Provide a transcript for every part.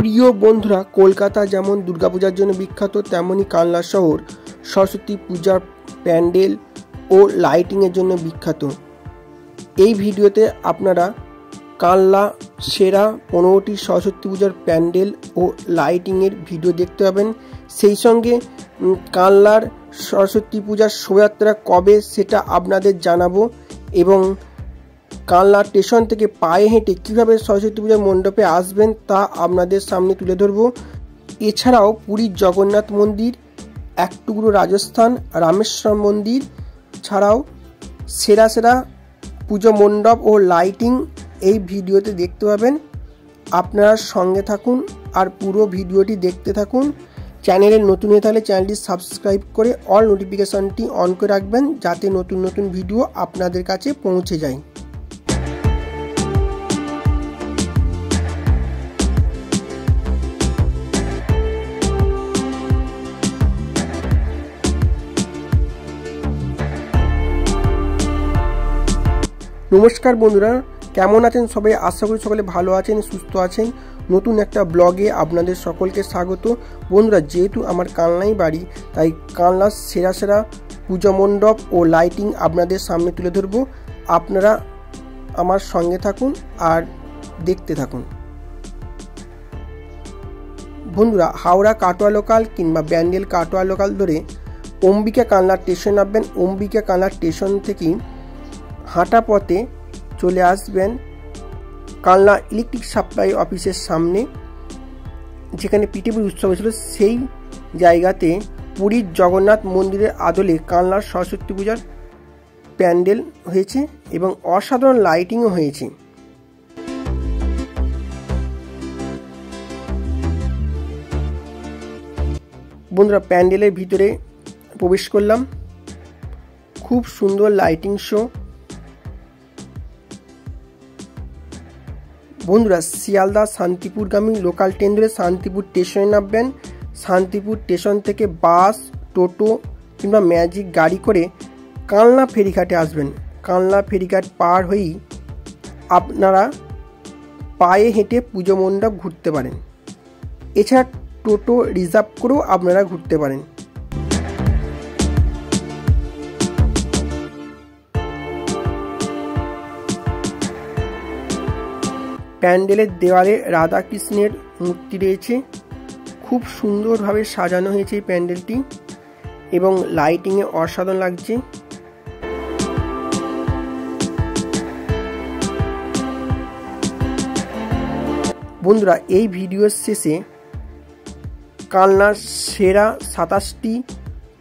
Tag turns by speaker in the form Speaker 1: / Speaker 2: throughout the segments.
Speaker 1: প্রিয় বন্ধুরা, কলকাতা যেমন দুর্গাপূজার জন্য বিখ্যাত, তেমনি কালনা শহর সরস্বতী পূজার প্যান্ডেল ও লাইটিংয়ের জন্য বিখ্যাত। এই ভিডিওতে আপনারা কালনা সেরা 15টি সরস্বতী পূজার প্যান্ডেল ও লাইটিংয়ের ভিডিও দেখতে পাবেন। সেই সঙ্গে কালনার সরস্বতী পূজার শোভাযাত্রা কবে সেটা আপনাদের জানাবো, এবং কালনা স্টেশন থেকে পায়ে হেঁটে কীভাবে সরস্বতী পূজার মণ্ডপে আসবেন তা আপনাদের সামনে তুলে ধরব। এছাড়াও পুরীর জগন্নাথ মন্দির, এক টুকরো রাজস্থান, রামেশ্বর মন্দির ছাড়াও সেরা সেরা পুজো মণ্ডপ ও লাইটিং এই ভিডিওতে দেখতে পাবেন। আপনারা সঙ্গে থাকুন আর পুরো ভিডিওটি দেখতে থাকুন। চ্যানেলে নতুন হয়ে থাকলে চ্যানেলটি সাবস্ক্রাইব করে অল নোটিফিকেশনটি অন করে রাখবেন, যাতে নতুন নতুন ভিডিও আপনাদের কাছে পৌঁছে যায়। নমস্কার বন্ধুরা, কেমন আছেন সবাই? আশা করি সকলে ভালো আছেন, সুস্থ আছেন। নতুন একটা ব্লগে আপনাদের সকলকে স্বাগত। বন্ধুরা, যেহেতু আমার কালনাই বাড়ি, তাই কালনার সেরা সেরা পুজো মণ্ডপ ও লাইটিং আপনাদের সামনে তুলে ধরবো। আপনারা আমার সঙ্গে থাকুন আর দেখতে থাকুন। বন্ধুরা, হাওড়া কাটোয়া লোকাল কিংবা ব্যান্ডেল কাটোয়া লোকাল ধরে অম্বিকা কালনা স্টেশন নামবেন। অম্বিকা কালনা স্টেশন থেকেই হাঁটা পথে চলে আসবেন কালনা ইলেকট্রিক সাপ্লাই অফিসের সামনে, যেখানে পিঠেপুলি উৎসব হয়েছিল। সেই জায়গাতে পুরীর জগন্নাথ মন্দিরের আদলে কালনার সরস্বতী পূজার প্যান্ডেল হয়েছে এবং অসাধারণ লাইটিংও হয়েছে। বন্ধুরা, প্যান্ডেলের ভিতরে প্রবেশ করলাম। খুব সুন্দর লাইটিং শো। বন্ধুরা, শিয়ালদা শান্তিপুরগামী লোকাল ট্রেন ধরে শান্তিপুর স্টেশনে নামবেন। শান্তিপুর স্টেশন থেকে বাস, টোটো কিংবা ম্যাজিক গাড়ি করে কালনা ফেরিঘাটে আসবেন। কালনা ফেরিঘাট পার হয়েই আপনারা পায়ে হেঁটে পুজো মণ্ডপ ঘুরতে পারেন। এছাড়া টোটো রিজার্ভ করেও আপনারা ঘুরতে পারেন। প্যান্ডেলের দেওয়ালে রাধাকৃষ্ণের মূর্তি রয়েছে। খুব সুন্দরভাবে সাজানো হয়েছে এই প্যান্ডেলটি এবং লাইটিংয়ে অসাধারণ লাগছে। বন্ধুরা, এই ভিডিওর শেষে কালনার সেরা 27টি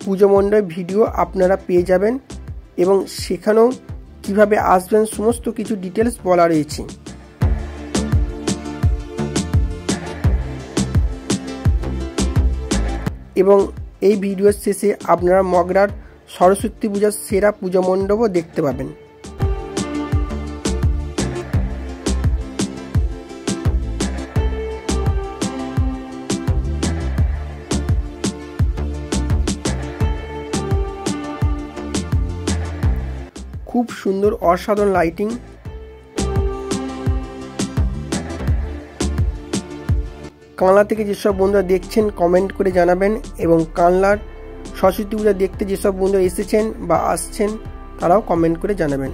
Speaker 1: পুজো মণ্ডপের ভিডিও আপনারা পেয়ে যাবেন এবং সেখানেও কিভাবে আসবেন সমস্ত কিছু ডিটেলস বলা রয়েছে। এবং এই ভিডিওর শেষে আপনারা মগরার সরস্বতী পূজার সেরা পুজো মণ্ডপও দেখতে পাবেন। খুব সুন্দর অসাধারণ লাইটিং। কালনা থেকে যেসব বন্ধুরা দেখছেন কমেন্ট করে জানাবেন, এবং কালনার সরস্বতী পূজা দেখতে যেসব বন্ধুরা এসেছেন বা আসছেন তারাও কমেন্ট করে জানাবেন।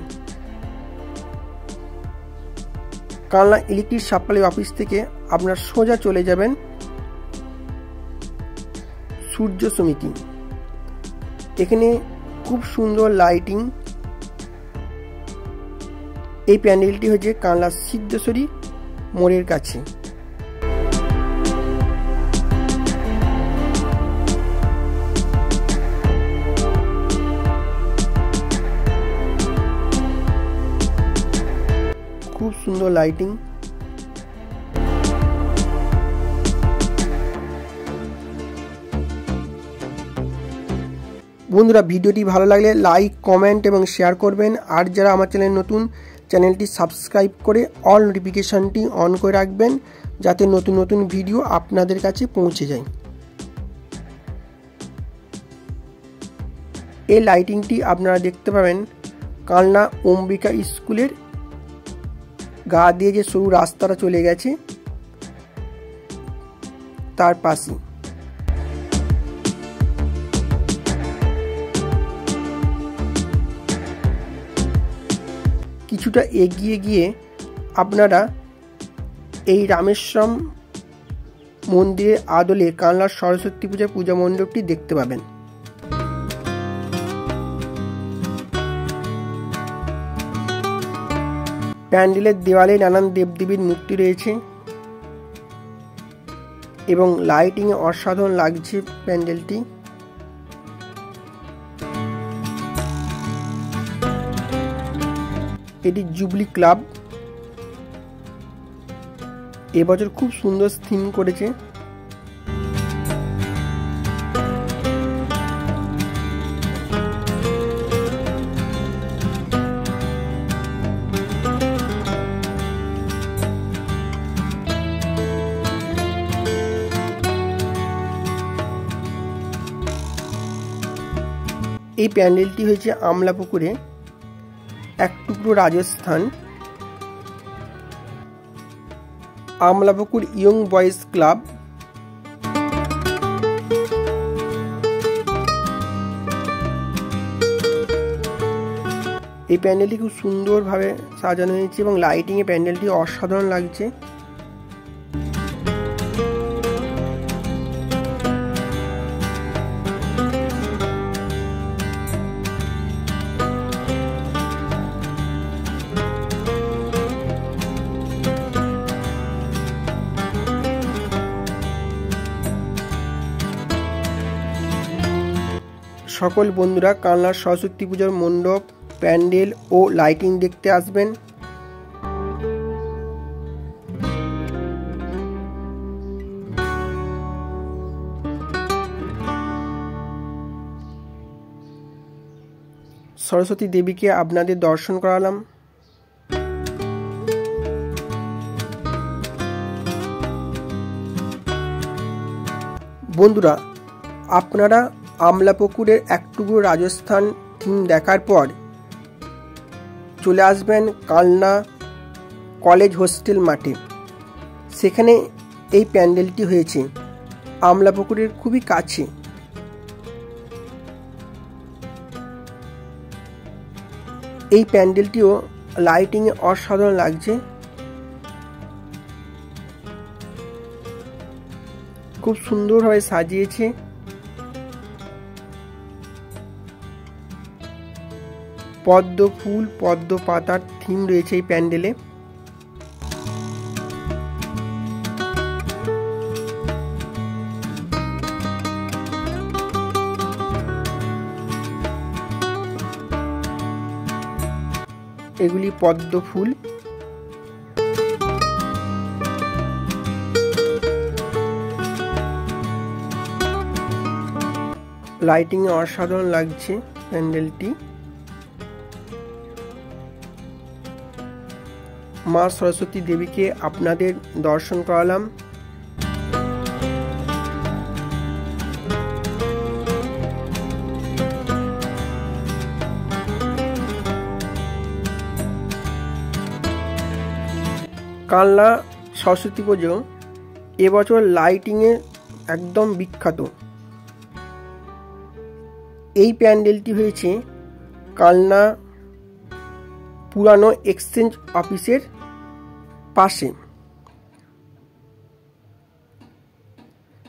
Speaker 1: কালনা ইলেকট্রিক সাপ্লাই অফিস থেকে আপনারা সোজা চলে যাবেন সূর্য সমিতি। এখানে খুব সুন্দর লাইটিং। এই প্যান্ডেলটি হচ্ছে কালনা সিদ্ধেশ্বরী মোড়ের কাছে। খুব সুন্দর লাইটিং। বন্ধুরা, ভিডিওটি ভালো লাগলে লাইক, কমেন্ট এবং শেয়ার করবেন। আর যারা আমার চ্যানেল নতুন, চ্যানেলটি সাবস্ক্রাইব করে অল নোটিফিকেশনটি অন করে রাখবেন, যাতে নতুন নতুন ভিডিও আপনাদের কাছে পৌঁছে যায়। এই লাইটিংটি আপনারা দেখতে পাবেন কালনা অম্বিকা স্কুলের গা দিয়ে যে সরু রাস্তাটা চলে গেছে তার পাশে। কিছুটা এগিয়ে গিয়ে আপনারা এই রামেশ্বরম মন্দিরের আদলে কানলার সরস্বতী পূজার পূজা মণ্ডপটি দেখতে পাবেন। প্যান্ডেলের দেওয়ালে নানান দেবদেবীর মূর্তি রয়েছে এবং লাইটিংয়ে অসাধারণ লাগছে প্যান্ডেলটি। এটি জুবলি ক্লাব এবছর খুব সুন্দর থিম করেছে। এই প্যান্ডেলটি হয়েছে আমলাপুকুরে, এক টুকরো Rajasthan. Amlapukur young boys club. এই প্যান্ডেলটি খুব সুন্দরভাবে সাজানো হয়েছে এবং লাইটিংয়ে প্যান্ডেলটি অসাধারণ লাগছে। সকল বন্ধুরা কানলার সরস্বতী পূজার মণ্ডপ, প্যান্ডেল ও লাইটিং দেখতে আসবেন। সরস্বতী দেবীকে আপনাদের দর্শন করালাম। বন্ধুরা, আপনারা আমলাপুকুরের এক টুকরো রাজস্থান থিম দেখার পর চলে আসবেন কালনা কলেজ হোস্টেল মাঠে। সেখানে এই প্যান্ডেলটি হয়েছে আমলাপুকুরের খুবই কাছে। এই প্যান্ডেলটিও লাইটিংয়ে অসাধারণ লাগছে। খুব সুন্দরভাবে সাজিয়েছে। পদ্ম ফুল, পদ্ম পাতার থিম রয়েছে এই প্যান্ডেলে। এগুলি পদ্ম ফুল। লাইটিং এ অসাধারণ লাগছে প্যান্ডেলটি। মা সরস্বতী দেবীকে আপনাদের দর্শন করালাম। কালনা সরস্বতী পুজো এবছর লাইটিংয়ে একদম বিখ্যাত। এই প্যান্ডেলটি হয়েছে কালনা পুরানো এক্সচেঞ্জ অফিসের পাশে।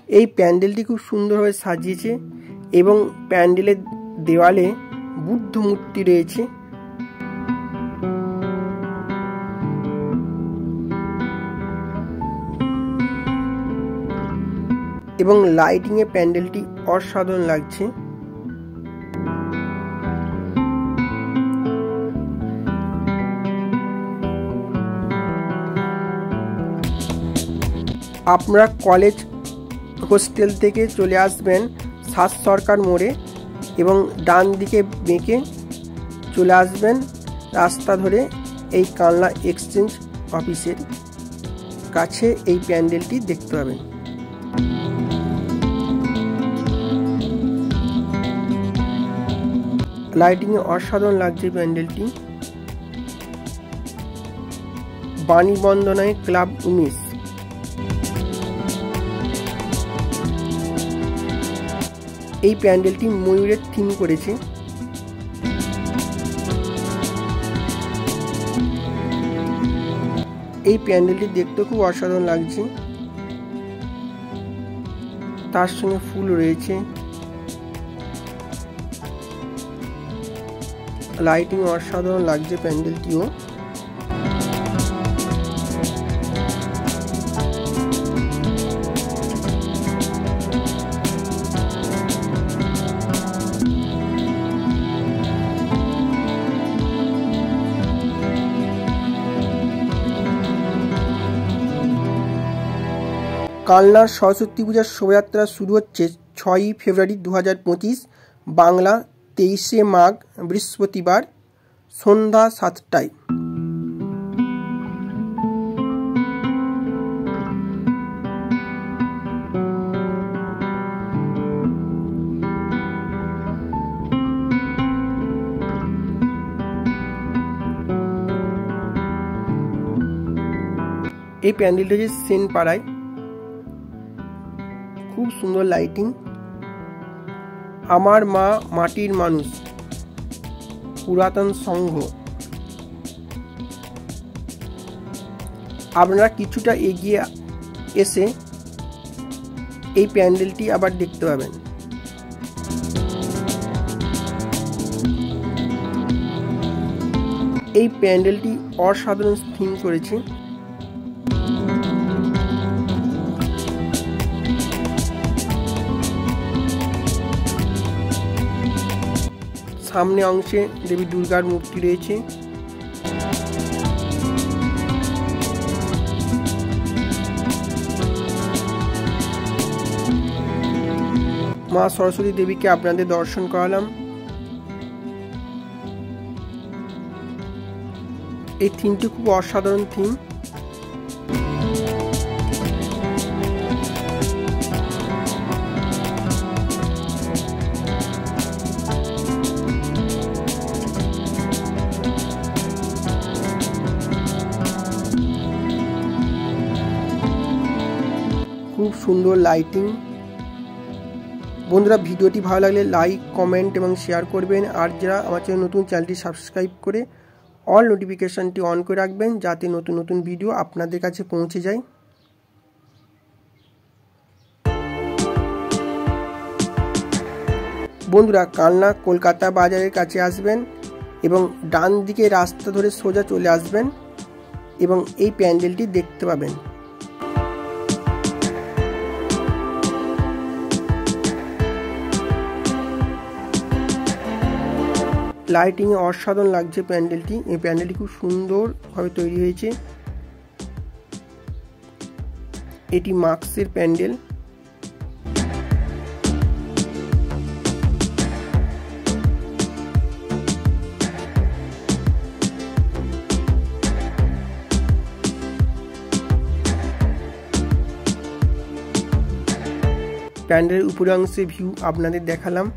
Speaker 1: এই প্যান্ডেলটি খুব সুন্দরভাবে সাজিয়েছে এবং প্যান্ডেলের দেওয়ালে বুদ্ধ মূর্তি রয়েছে। এবং লাইটিংয়ে প্যান্ডেলটি অসাধারণ লাগছে। আপনারা কলেজ হোস্টেল থেকে চলে আসবেন সাত সরকার মোড়ে এবং ডান দিকে বেঁকে চলে আসবেন রাস্তা ধরে এই কালনা এক্সচেঞ্জ অফিসের কাছে এই প্যান্ডেলটি দেখতে পাবেন। লাইটিংয়ে অসাধারণ লাগছে প্যান্ডেলটি। বাণী বন্দনায় ক্লাব 19। এই প্যান্ডেলটি ময়ূরের থিম করেছে। এই প্যান্ডেলটি দেখতে খুব অসাধারণ লাগছে, তার সঙ্গে ফুল রয়েছে, লাইটিং অসাধারণ লাগছে প্যান্ডেলটিও। কালনার সরস্বতী পূজার শোভাযাত্রা শুরু হচ্ছে 6ই ফেব্রুয়ারি 2025, বাংলা 23শে মাঘ বৃহস্পতিবার সন্ধ্যা 7টায়। এই প্যান্ডেলটা যে সেনপাড়ায়, খুব সুন্দর লাইটিং। আমার মা মাটির মানুষ পুরাতন সংঘ। আপনারা কিছুটা এগিয়ে এসে এই প্যান্ডেলটি আবার দেখতে পাবেন। এই প্যান্ডেলটি অসাধারণ থিম করেছে। সামনে অংশে দেবী দুর্গার মূর্তি রয়েছে। মা সরস্বতী দেবীকে আপনাদের দর্শন করালাম। এই থিমটি খুব অসাধারণ থিম। খুব সুন্দর লাইটিং। বন্ধুরা, ভিডিওটি ভালো লাগলে লাইক, কমেন্ট এবং শেয়ার করবেন। আর যারা আমার চ্যানেল নতুন, চ্যানেলটি সাবস্ক্রাইব করে অল নোটিফিকেশনটি অন করে রাখবেন, যাতে নতুন নতুন ভিডিও আপনাদের কাছে পৌঁছে যায়। বন্ধুরা, কালনা কলকাতা বাজারের কাছে আসবেন এবং ডান দিকে রাস্তা ধরে সোজা চলে আসবেন এবং এই প্যান্ডেলটি দেখতে পাবেন। লাইটিং এ অসাধারণ লাগছে প্যান্ডেলটি। এই প্যান্ডেলটি খুব সুন্দরভাবে তৈরি হয়েছে। এটি মাক্সের প্যান্ডেল। প্যান্ডেলের উপরে অংশে ভিউ আপনাদের দেখালাম।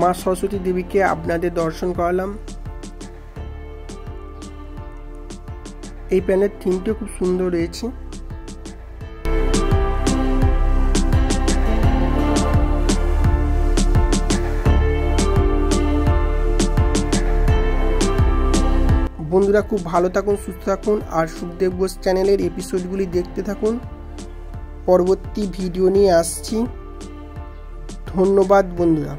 Speaker 1: মা সরস্বতী দেবীকে আপনাদের দর্শন করালাম। এই প্যান্ডেলের থিমটিও খুব সুন্দর রয়েছে। বন্ধুরা, খুব ভালো থাকুন, সুস্থ থাকুন আর সুখদেব ঘোষ চ্যানেলের এপিসোডগুলি দেখতে থাকুন। পরবর্তী ভিডিও নিয়ে আসছি। ধন্যবাদ বন্ধুরা।